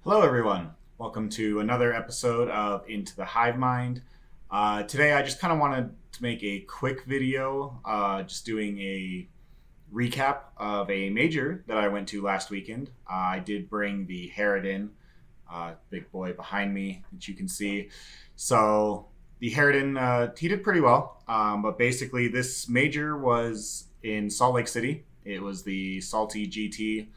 Hello, everyone. Welcome to another episode of Into the Hive Mind. Today, I just kind of wanted to make a quick video, just doing a recap of a major that I went to last weekend. I did bring the Harriden, big boy behind me that you can see. So, the Harriden, he did pretty well, but basically, this major was in Salt Lake City. It was the Salty GT.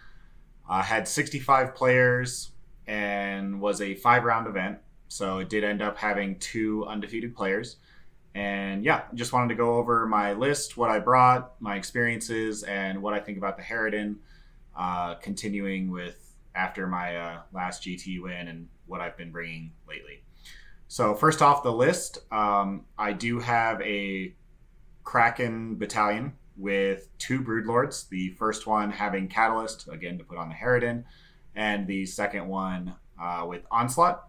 Had 65 players and was a 5 round event. So it did end up having 2 undefeated players. And yeah, just wanted to go over my list, what I brought, my experiences, and what I think about the Harriden, continuing with after my last GT win and what I've been bringing lately. So, first off the list, I do have a Kraken battalion with 2 Broodlords. The first one having Catalyst, again to put on the Harriden, and the second one with Onslaught.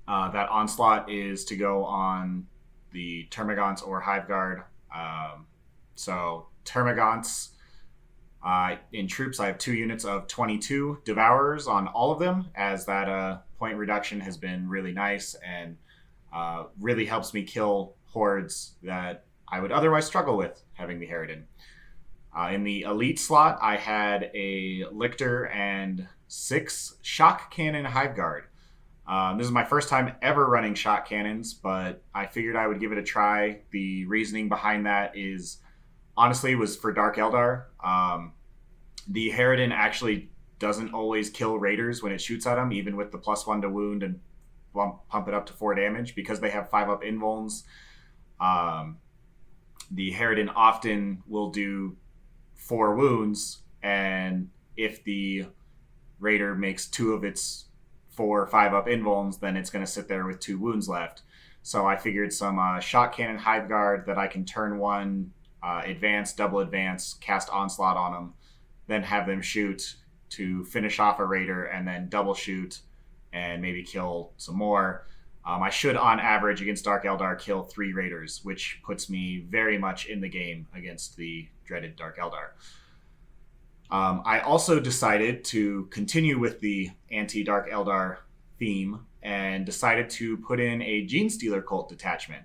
That Onslaught is to go on the Termagants or Hiveguard. So Termagants, in troops, I have 2 units of 22 Devourers on all of them, as that point reduction has been really nice and really helps me kill hordes that I would otherwise struggle with having the Harriden. In the elite slot, I had a Lictor and 6 Shock Cannon Hiveguard. This is my first time ever running Shock Cannons, but I figured I would give it a try. The reasoning behind that is, honestly, was for Dark Eldar. The Harriden actually doesn't always kill Raiders when it shoots at them, even with the +1 to wound and pump it up to 4 damage, because they have 5-up invulns. The Harriden often will do 4 wounds, and if the Raider makes 2 of its 4 5-up invulns, then it's going to sit there with 2 wounds left. So I figured some Shock Cannon Hiveguard that I can turn 1, advance, double advance, cast Onslaught on them, then have them shoot to finish off a Raider, and then double shoot and maybe kill some more. I should, on average, against Dark Eldar, kill 3 Raiders, which puts me very much in the game against the dreaded Dark Eldar. I also decided to continue with the anti-Dark Eldar theme and decided to put in a Genestealer Cult detachment.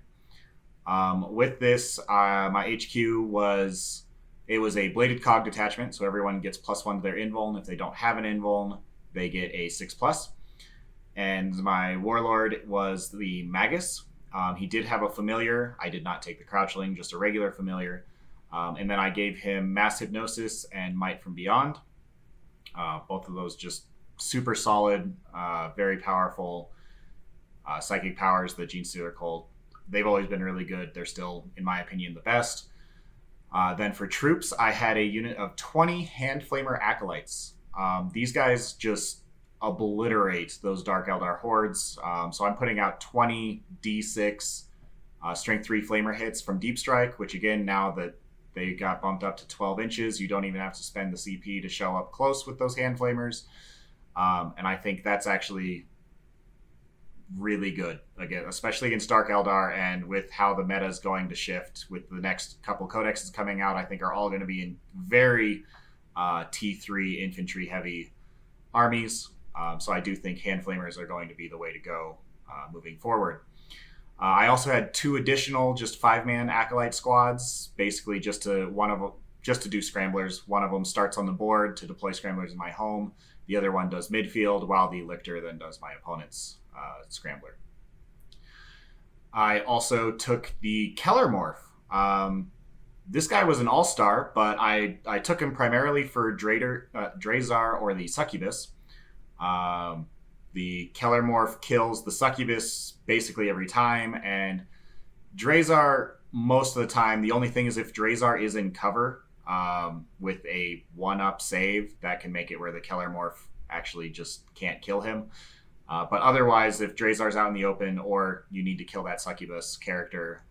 With this, my HQ was a Bladed Cog detachment, so everyone gets +1 to their invuln. If they don't have an invuln, they get a 6+. And my Warlord was the Magus. He did have a familiar. I did not take the Crouchling, just a regular familiar. And then I gave him Mass Hypnosis and Might from Beyond. Both of those just super solid, very powerful psychic powers. The Genestealer Cult, they've always been really good. They're still, in my opinion, the best. Then for troops, I had a unit of 20 Hand Flamer Acolytes. These guys just obliterate those Dark Eldar hordes. So I'm putting out 20 D6 Strength 3 Flamer hits from Deep Strike, which again, now that they got bumped up to 12 inches, you don't even have to spend the CP to show up close with those Hand Flamers. And I think that's actually really good, again, especially against Dark Eldar, and with how the meta is going to shift with the next couple codexes coming out, I think are all going to be in very T3 infantry heavy armies. So I do think Hand Flamers are going to be the way to go moving forward. I also had 2 additional just 5-man Acolyte squads, basically just to do scramblers. One of them starts on the board to deploy scramblers in my home. The other one does midfield, while the Lictor then does my opponent's scrambler. I also took the Keller Morph. This guy was an all-star, but I took him primarily for Drazar or the Succubus. The Keller Morph kills the Succubus basically every time, and Drazar most of the time. The only thing is if Drazar is in cover with a 1-up save, that can make it where the Keller Morph actually just can't kill him. But otherwise, if Drazar's out in the open or you need to kill that Succubus character,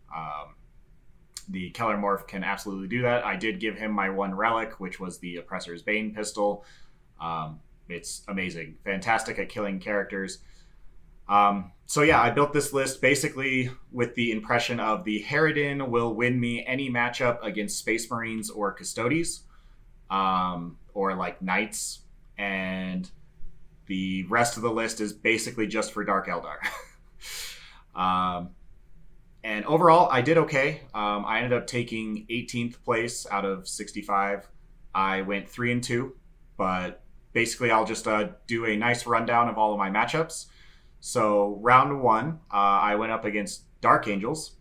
the Keller Morph can absolutely do that. I did give him my 1 relic, which was the Oppressor's Bane pistol. It's amazing. Fantastic at killing characters. So yeah, I built this list basically with the impression of the Harriden will win me any matchup against Space Marines or Custodes, or like Knights. And The rest of the list is basically just for Dark Eldar. And overall, I did okay. I ended up taking 18th place out of 65. I went 3-2, but basically I'll just do a nice rundown of all of my matchups. So round 1, I went up against Dark Angels.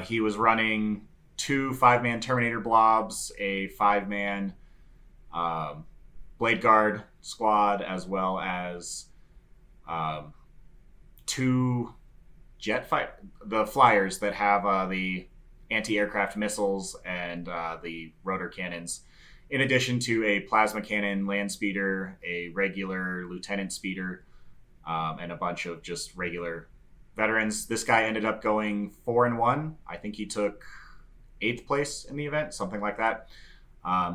He was running 2 5-man Terminator blobs, a 5-man Blade Guard squad, as well as 2 the flyers that have the anti-aircraft missiles and the rotor cannons, in addition to a plasma cannon land speeder, a regular lieutenant speeder, and a bunch of just regular veterans. This guy ended up going 4-1. I think he took 8th place in the event, something like that.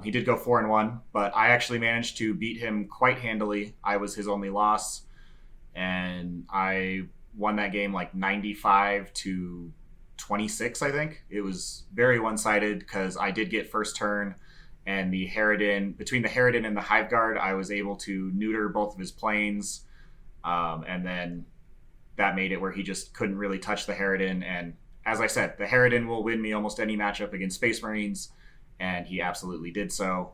He did go 4-1, but I actually managed to beat him quite handily. I was his only loss, and I won that game like 95-26, I think. It was very one-sided because I did get first turn, and between the Harriden and the Hive Guard, I was able to neuter both of his planes, and then that made it where he just couldn't really touch the Harriden. And as I said, the Harriden will win me almost any matchup against Space Marines, and he absolutely did so.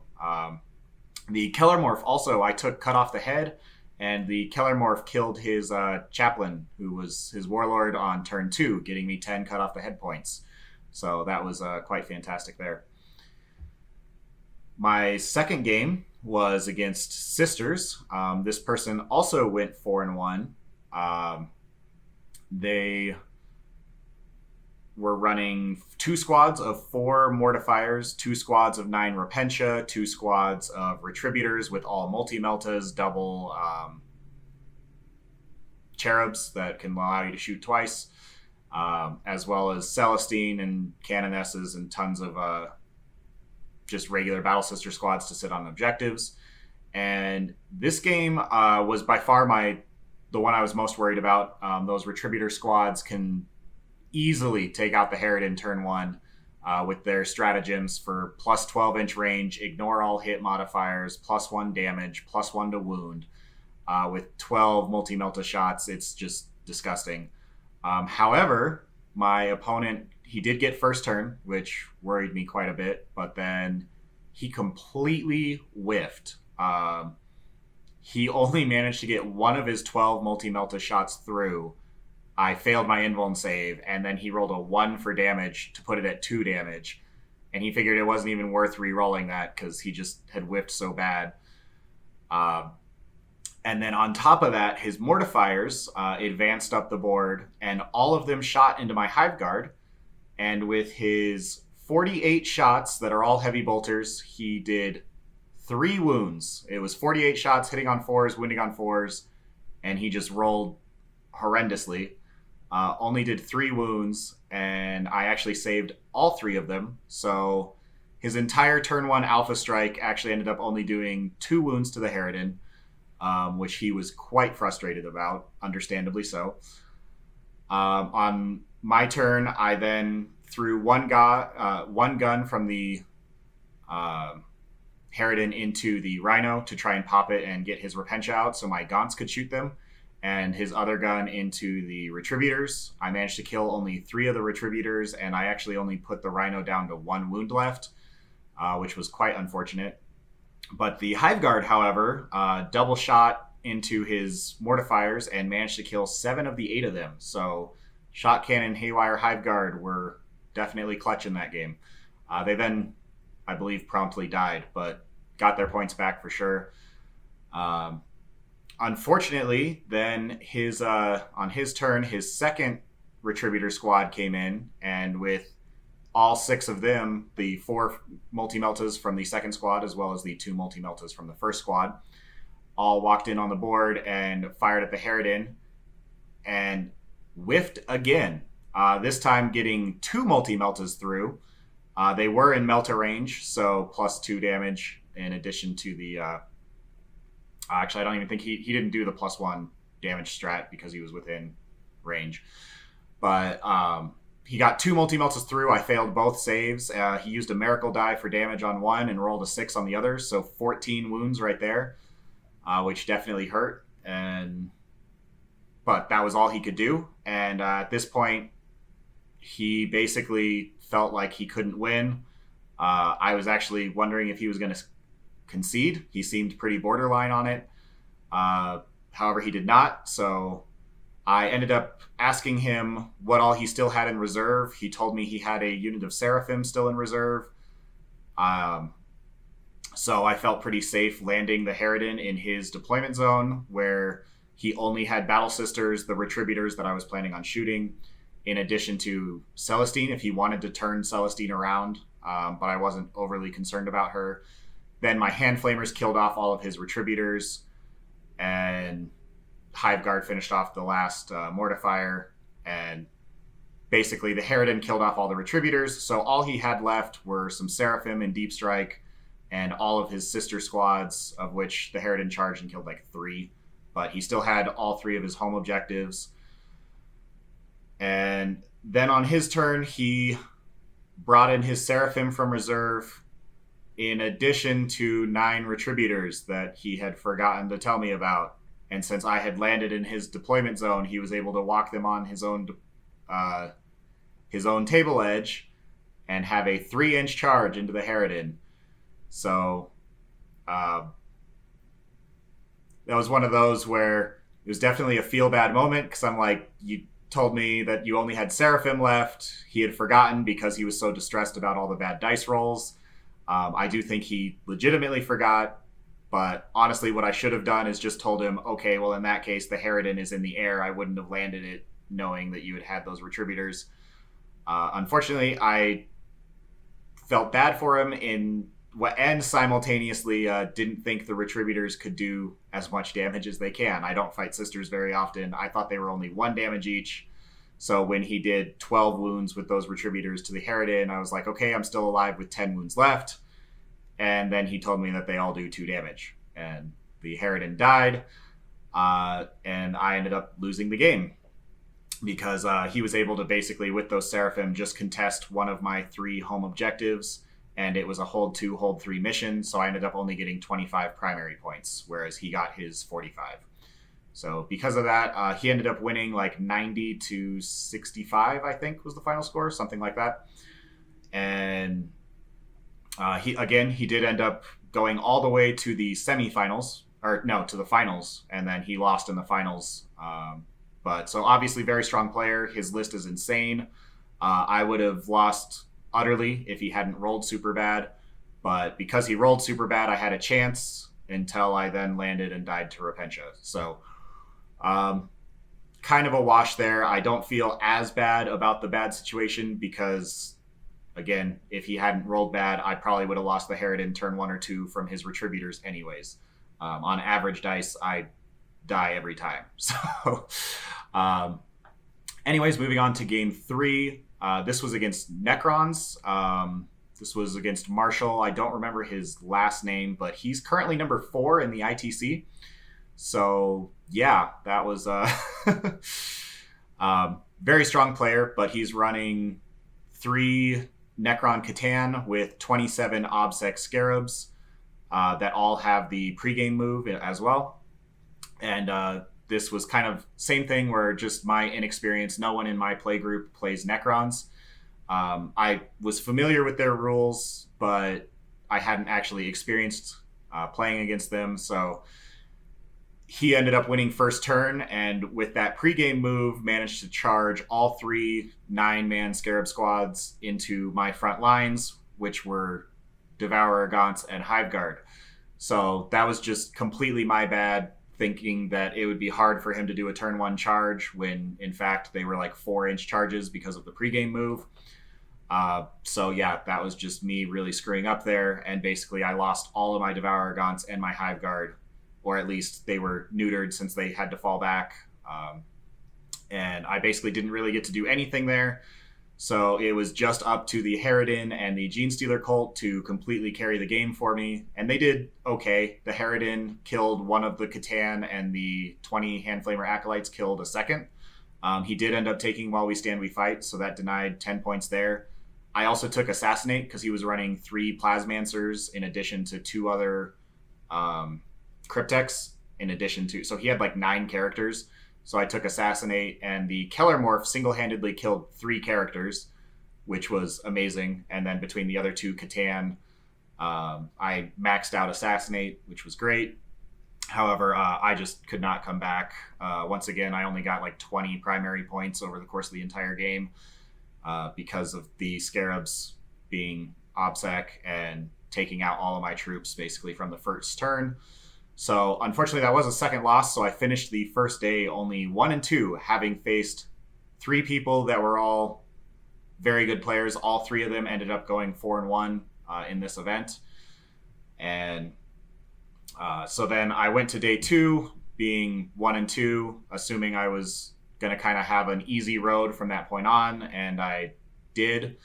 The Kellermorph also, I took cut off the head, and the Kellermorph killed his chaplain, who was his warlord, on turn 2, getting me 10 cut off the head points. So that was quite fantastic there. My second game was against Sisters. This person also went 4-1. They were running 2 squads of 4 Mortifiers, 2 squads of 9 Repentia, 2 squads of Retributors with all multi-meltas, double Cherubs that can allow you to shoot twice, as well as Celestine and Canonesses and tons of just regular Battle Sister squads to sit on objectives. And this game was by far the one I was most worried about. Those Retributor squads can easily take out the Harriden turn 1 with their stratagems for plus 12-inch range, ignore all hit modifiers, plus 1 damage, plus 1 to wound, with 12 multi-melta shots. It's just disgusting. However, my opponent, he did get first turn, which worried me quite a bit, but then he completely whiffed. He only managed to get one of his 12 multi-melta shots through. I failed my invuln save, and then he rolled a 1 for damage to put it at 2 damage. And he figured it wasn't even worth re-rolling that because he just had whiffed so bad. And then on top of that, his Mortifiers advanced up the board, and all of them shot into my Hive Guard. And with his 48 shots that are all heavy bolters, he did 3 wounds. It was 48 shots hitting on 4s, wounding on 4s, and he just rolled horrendously. Only did 3 wounds, and I actually saved all 3 of them. So his entire turn 1 Alpha Strike actually ended up only doing 2 wounds to the Harriden, which he was quite frustrated about, understandably so. On my turn, I then threw one gun from the Harriden into the Rhino to try and pop it and get his Repentia out so my Gaunts could shoot them, and his other gun into the Retributors. I managed to kill only 3 of the Retributors, and I actually only put the Rhino down to 1 wound left, which was quite unfortunate. But the Hive Guard, however, double shot into his Mortifiers and managed to kill 7 of the 8 of them. So Shot Cannon, Haywire, Hive Guard were definitely clutch in that game. They then, I believe, promptly died, but got their points back for sure. Unfortunately, then on his turn, his second Retributor squad came in, and with all 6 of them, the 4 multi-meltas from the second squad, as well as the 2 multi-meltas from the first squad, all walked in on the board and fired at the Harriden, and whiffed again. This time getting 2 multi-meltas through. They were in melta range, so plus 2 damage in addition to the... actually, I don't even think he didn't do the plus 1 damage strat because he was within range. But he got 2 multi-meltas through. I failed both saves. He used a miracle die for damage on one and rolled a 6 on the other, so 14 wounds right there. which definitely hurt. But that was all he could do. And at this point, he basically felt like he couldn't win. I was actually wondering if he was going to concede. He seemed pretty borderline on it. However, he did not. So I ended up asking him what all he still had in reserve. He told me he had a unit of Seraphim still in reserve. So I felt pretty safe landing the Harriden in his deployment zone, where he only had Battle Sisters, the Retributors that I was planning on shooting, in addition to Celestine if he wanted to turn Celestine around, but I wasn't overly concerned about her. Then my Hand Flamers killed off all of his Retributors, and Hive Guard finished off the last Mortifier, and basically the Harriden killed off all the Retributors, so all he had left were some Seraphim and Deep Strike, and all of his sister squads, of which the Harriden charged and killed like 3. But he still had all 3 of his home objectives. And then on his turn, he brought in his Seraphim from reserve, in addition to 9 Retributors that he had forgotten to tell me about. And since I had landed in his deployment zone, he was able to walk them on his own table edge and have a 3-inch charge into the Harriden. So that was one of those where it was definitely a feel-bad moment, because I'm like, you told me that you only had Seraphim left. He had forgotten because he was so distressed about all the bad dice rolls. I do think he legitimately forgot, but honestly what I should have done is just told him, okay, well in that case the Harriden is in the air. I wouldn't have landed it knowing that you had those Retributors. Unfortunately, I felt bad for him and simultaneously didn't think the Retributors could do as much damage as they can. I don't fight Sisters very often. I thought they were only 1 damage each. So when he did 12 wounds with those Retributors to the Harriden, I was like, okay, I'm still alive with 10 wounds left. And then he told me that they all do 2 damage. And the Harriden died, and I ended up losing the game. Because he was able to basically, with those Seraphim, just contest one of my 3 home objectives. And it was a hold 2, hold 3 mission, so I ended up only getting 25 primary points, whereas he got his 45. So because of that, he ended up winning like 90 to 65, I think was the final score, something like that. And he did end up going all the way to the semifinals, to the finals, and then he lost in the finals. But so obviously very strong player. His list is insane. I would have lost utterly if he hadn't rolled super bad, but because he rolled super bad, I had a chance until I then landed and died to Repentia. So kind of a wash there. I don't feel as bad about the bad situation because, again, if he hadn't rolled bad, I probably would have lost the Harriden turn 1 or 2 from his Retributors anyways. On average dice, I die every time. So anyways, moving on to game 3. This was against Necrons. This was against Marshall. I don't remember his last name, but he's currently number 4 in the ITC. So yeah, that was very strong player, but he's running 3 Necron Catan with 27 Obsec Scarabs that all have the pregame move as well. And this was kind of same thing where just my inexperience, no one in my play group plays Necrons. I was familiar with their rules, but I hadn't actually experienced playing against them. So he ended up winning first turn, and with that pregame move, managed to charge all 3 9-man Scarab squads into my front lines, which were Devourer, Gaunts, and Hive Guard. So that was just completely my bad, thinking that it would be hard for him to do a turn 1 charge when, in fact, they were like 4-inch charges because of the pregame move. So yeah, that was just me really screwing up there, and basically I lost all of my Devourer, Gaunts, and my Hive Guard, or at least they were neutered since they had to fall back. And I basically didn't really get to do anything there. So it was just up to the Harriden and the Genestealer cult to completely carry the game for me. And they did okay. The Harriden killed one of the Catan, and the 20 Handflamer Acolytes killed a second. He did end up taking While We Stand, We Fight, so that denied 10 points there. I also took Assassinate because he was running 3 Plasmancers in addition to 2 other Cryptex. in addition to, so he had like 9 characters. So I took Assassinate, and the Keller Morph single-handedly killed 3 characters, which was amazing. And then between the other 2, Catan, I maxed out Assassinate, which was great. However, I just could not come back. Once again, I only got like 20 primary points over the course of the entire game because of the Scarabs being OBSEC and taking out all of my troops basically from the first turn. So unfortunately, that was a second loss. So I finished the first day only 1-2, having faced 3 people that were all very good players. All 3 of them ended up going 4-1 in this event. And so then I went to day 2 being 1-2, assuming I was going to kind of have an easy road from that point on. And I did.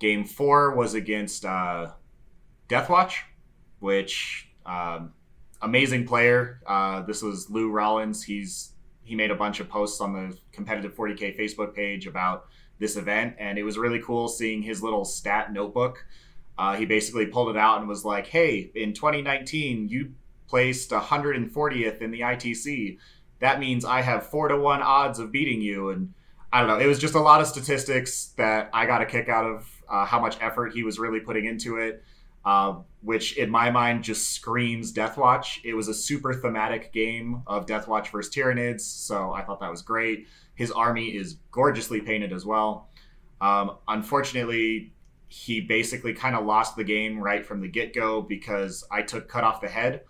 Game 4 was against Deathwatch, which amazing player. This was Lou Rollins. He made a bunch of posts on the Competitive 40K Facebook page about this event, and it was really cool seeing his little stat notebook. He basically pulled it out and was like, hey, in 2019, you placed 140th in the ITC. That means I have 4-1 odds of beating you. And I don't know, it was just a lot of statistics that I got a kick out of, how much effort he was really putting into it, which in my mind just screams Deathwatch. It was a super thematic game of Deathwatch versus Tyranids, so I thought that was great. His army is gorgeously painted as well. Unfortunately, he basically kind of lost the game right from the get-go because I took Cut Off the Head,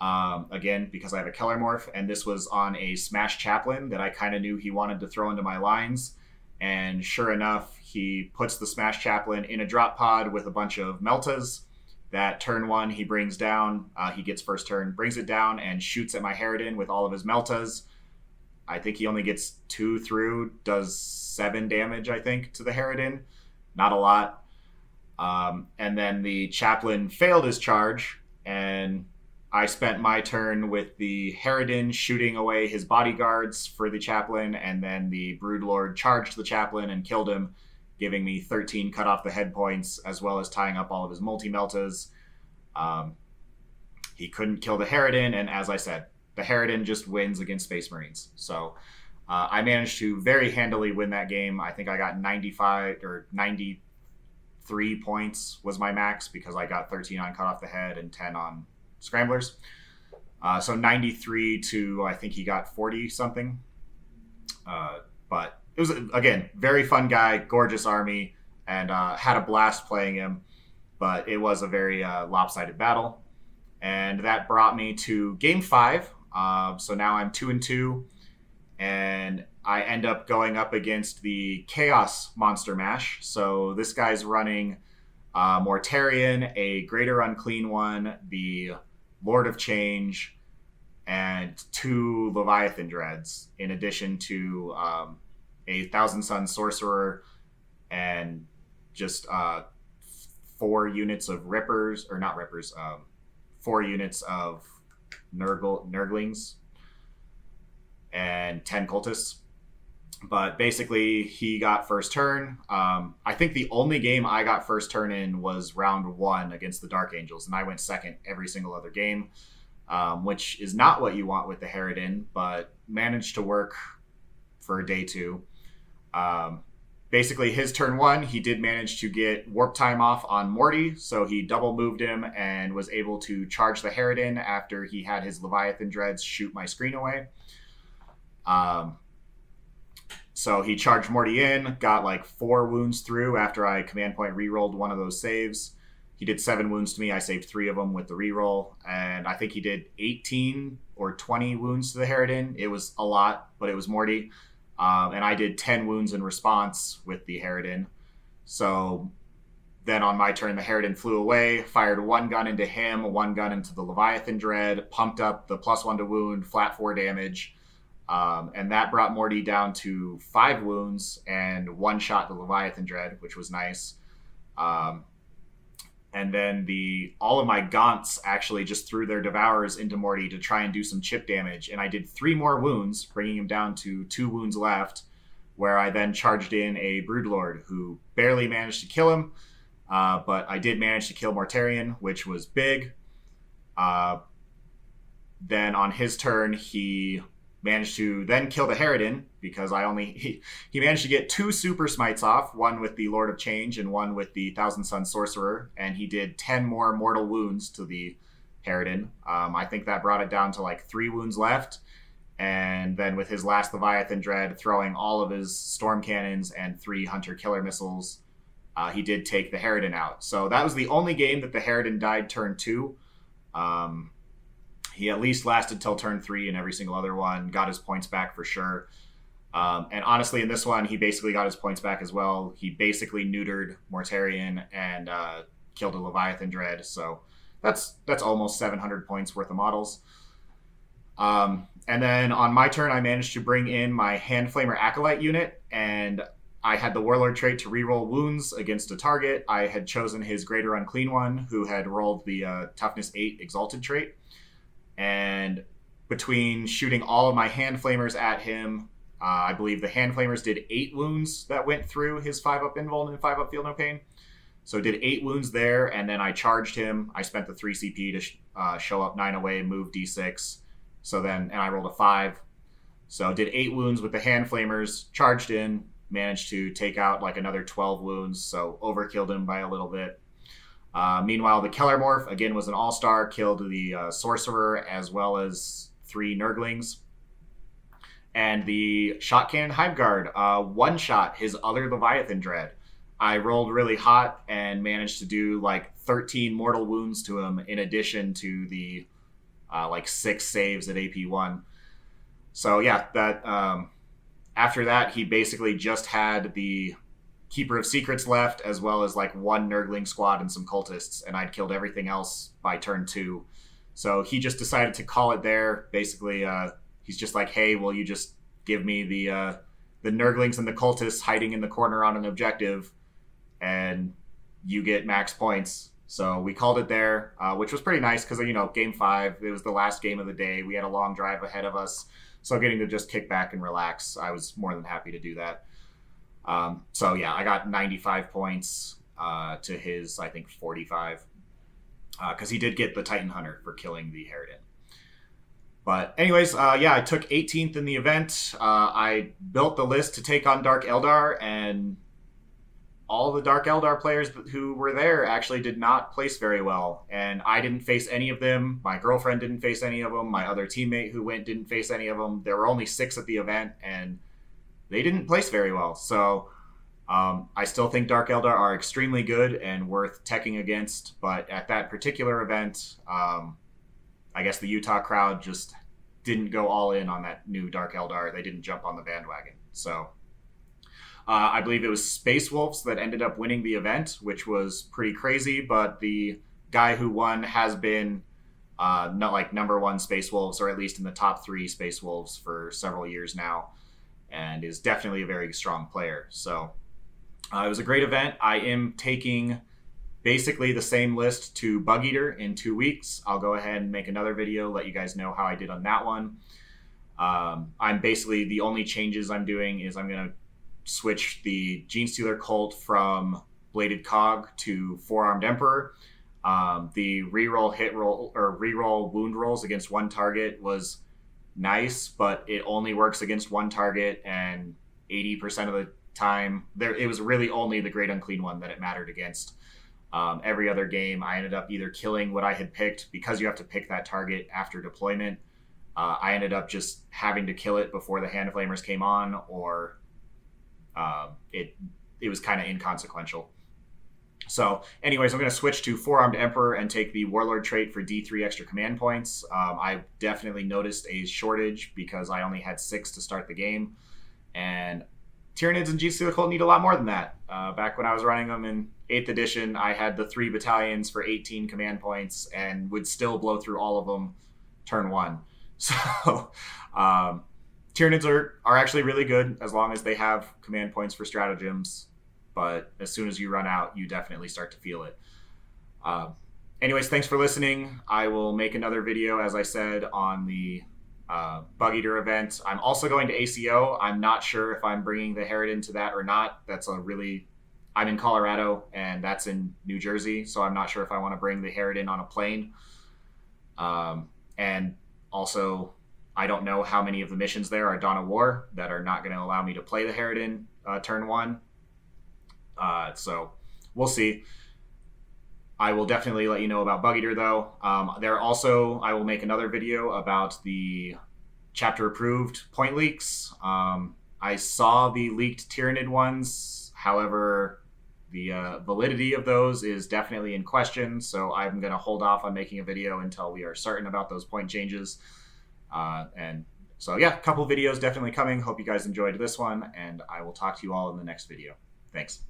again, because I have a Keller Morph, and this was on a Smash Chaplain that I kind of knew he wanted to throw into my lines. And sure enough, he puts the Smash Chaplain in a drop pod with a bunch of Meltas that turn 1 he brings down. He gets first turn, brings it down, and shoots at my Harriden with all of his Meltas. I think he only gets 2 through, does 7 damage, I think, to the Harriden. Not a lot. And then the Chaplain failed his charge, and I spent my turn with the Harriden shooting away his bodyguards for the Chaplain, and then the Broodlord charged the Chaplain and killed him, giving me 13 cut off the head points, as well as tying up all of his multi-meltas. He couldn't kill the Harriden, and as I said, the Harriden just wins against Space Marines. So I managed to very handily win that game. I think I got 95 or 93 points was my max because I got 13 on cut off the head and 10 on Scramblers. So 93 to, I think he got 40 something. But it was, again, very fun guy, gorgeous army, and had a blast playing him. But it was a very lopsided battle. And that brought me to game 5. So now I'm 2-2. And I end up going up against the Chaos Monster Mash. So this guy's running Mortarion, a Greater Unclean One, the Lord of Change, and 2 Leviathan Dreads, in addition to a Thousand Sun Sorcerer and just 4 units of Rippers, or not Rippers, 4 units of Nurglings, and 10 Cultists. But basically, he got first turn. I think the only game I got first turn in was round 1 against the Dark Angels, and I went second every single other game, which is not what you want with the Harriden, but managed to work for day 2. Basically, his turn 1, he did manage to get Warp Time off on Morty, so he double moved him and was able to charge the Harriden after he had his Leviathan Dreads shoot my screen away. So he charged Morty in, got like 4 wounds through after I command point rerolled one of those saves. He did 7 wounds to me. I saved 3 of them with the reroll, and I think he did 18 or 20 wounds to the Harriden. It was a lot, but it was Morty. And I did 10 wounds in response with the Harriden. So then on my turn, the Harriden flew away, fired 1 gun into him, 1 gun into the Leviathan Dread, pumped up the +1 to wound, flat 4 damage. And that brought Morty down to 5 wounds and 1 shot to Leviathan Dread, which was nice. And then all of my Gaunts actually just threw their Devourers into Morty to try and do some chip damage. And I did 3 more wounds, bringing him down to 2 wounds left, where I then charged in a Broodlord who barely managed to kill him. But I did manage to kill Mortarion, which was big. Then on his turn, he managed to then kill the Harriden because he managed to get 2 super smites off, one with the Lord of Change and one with the Thousand Sun Sorcerer, and he did 10 more mortal wounds to the Harriden. I think that brought it down to like 3 wounds left. And then with his last Leviathan Dread, throwing all of his storm cannons and 3 Hunter Killer missiles, he did take the Harriden out. So that was the only game that the Harriden died turn 2. He at least lasted till turn 3 in every single other one, got his points back for sure. And honestly, in this one, he basically got his points back as well. He basically neutered Mortarion and killed a Leviathan Dread. So that's almost 700 points worth of models. And then on my turn, I managed to bring in my Handflamer Acolyte unit, and I had the Warlord trait to reroll wounds against a target. I had chosen his Greater Unclean One, who had rolled the Toughness 8 Exalted trait. And between shooting all of my Handflamers at him, I believe the Handflamers did 8 wounds that went through his 5-up Invuln and 5-up Feel No Pain. So did 8 wounds there, and then I charged him. I spent the 3 CP to show up 9 away, move D6. So then, and I rolled a 5. So did 8 wounds with the Handflamers, charged in, managed to take out like another 12 wounds, so overkilled him by a little bit. Meanwhile, the Kellermorph, again, was an all-star, killed the Sorcerer as well as 3 Nurglings. And the Shot Cannon Hiveguard, one-shot his other Leviathan Dread. I rolled really hot and managed to do like 13 mortal wounds to him in addition to the like 6 saves at AP1. So yeah, that after that, he basically just had the Keeper of Secrets left, as well as like 1 Nurgling squad and some cultists, and I'd killed everything else by turn 2. So he just decided to call it there. Basically, he's just like, hey, will you just give me the Nurglings and the cultists hiding in the corner on an objective, and you get max points. So we called it there, which was pretty nice because, game 5, it was the last game of the day. We had a long drive ahead of us. So getting to just kick back and relax, I was more than happy to do that. So yeah, I got 95 points to his, I think, 45. Because he did get the Titan Hunter for killing the Harriden. But anyways, I took 18th in the event. I built the list to take on Dark Eldar, and all the Dark Eldar players who were there actually did not place very well. And I didn't face any of them. My girlfriend didn't face any of them. My other teammate who went didn't face any of them. There were only 6 at the event, and they didn't place very well. So I still think Dark Eldar are extremely good and worth teching against. But at that particular event, I guess the Utah crowd just didn't go all in on that new Dark Eldar. They didn't jump on the bandwagon. So I believe it was Space Wolves that ended up winning the event, which was pretty crazy. But the guy who won has been not like number 1 Space Wolves, or at least in the top 3 Space Wolves for several years now, and is definitely a very strong player. So it was a great event. I am taking basically the same list to Bug Eater in 2 weeks. I'll go ahead and make another video, let you guys know how I did on that one. I'm basically, the only changes I'm doing is I'm going to switch the Genestealer Cult from Bladed Cog to Four-Armed Emperor. The reroll hit roll or reroll wound rolls against one target was nice, but it only works against one target, and 80% of the time it was really only the Great Unclean One that it mattered against. Every other game I ended up either killing what I had picked, because you have to pick that target after deployment. I ended up just having to kill it before the Hand Flamers came on, or it was kind of inconsequential. So anyways, I'm going to switch to Four-Armed Emperor and take the Warlord trait for D3 extra command points. I definitely noticed a shortage because I only had 6 to start the game, and Tyranids and Genestealer Cult need a lot more than that. Back when I was running them in 8th edition, I had the 3 battalions for 18 command points and would still blow through all of them turn 1. So Tyranids are actually really good as long as they have command points for stratagems, but as soon as you run out, you definitely start to feel it. Anyways, thanks for listening. I will make another video, as I said, on the Bug Eater event. I'm also going to ACO. I'm not sure if I'm bringing the Harriden to that or not. I'm in Colorado, and that's in New Jersey, so I'm not sure if I want to bring the Harriden on a plane. And Also, I don't know how many of the missions there are Dawn of War that are not going to allow me to play the Harriden turn 1. So we'll see. I will definitely let you know about Bug Eater, though. I will make another video about the chapter approved point leaks. I saw the leaked Tyranid ones. However, the validity of those is definitely in question. So I'm going to hold off on making a video until we are certain about those point changes. And so, yeah, a couple videos definitely coming. Hope you guys enjoyed this one, and I will talk to you all in the next video. Thanks.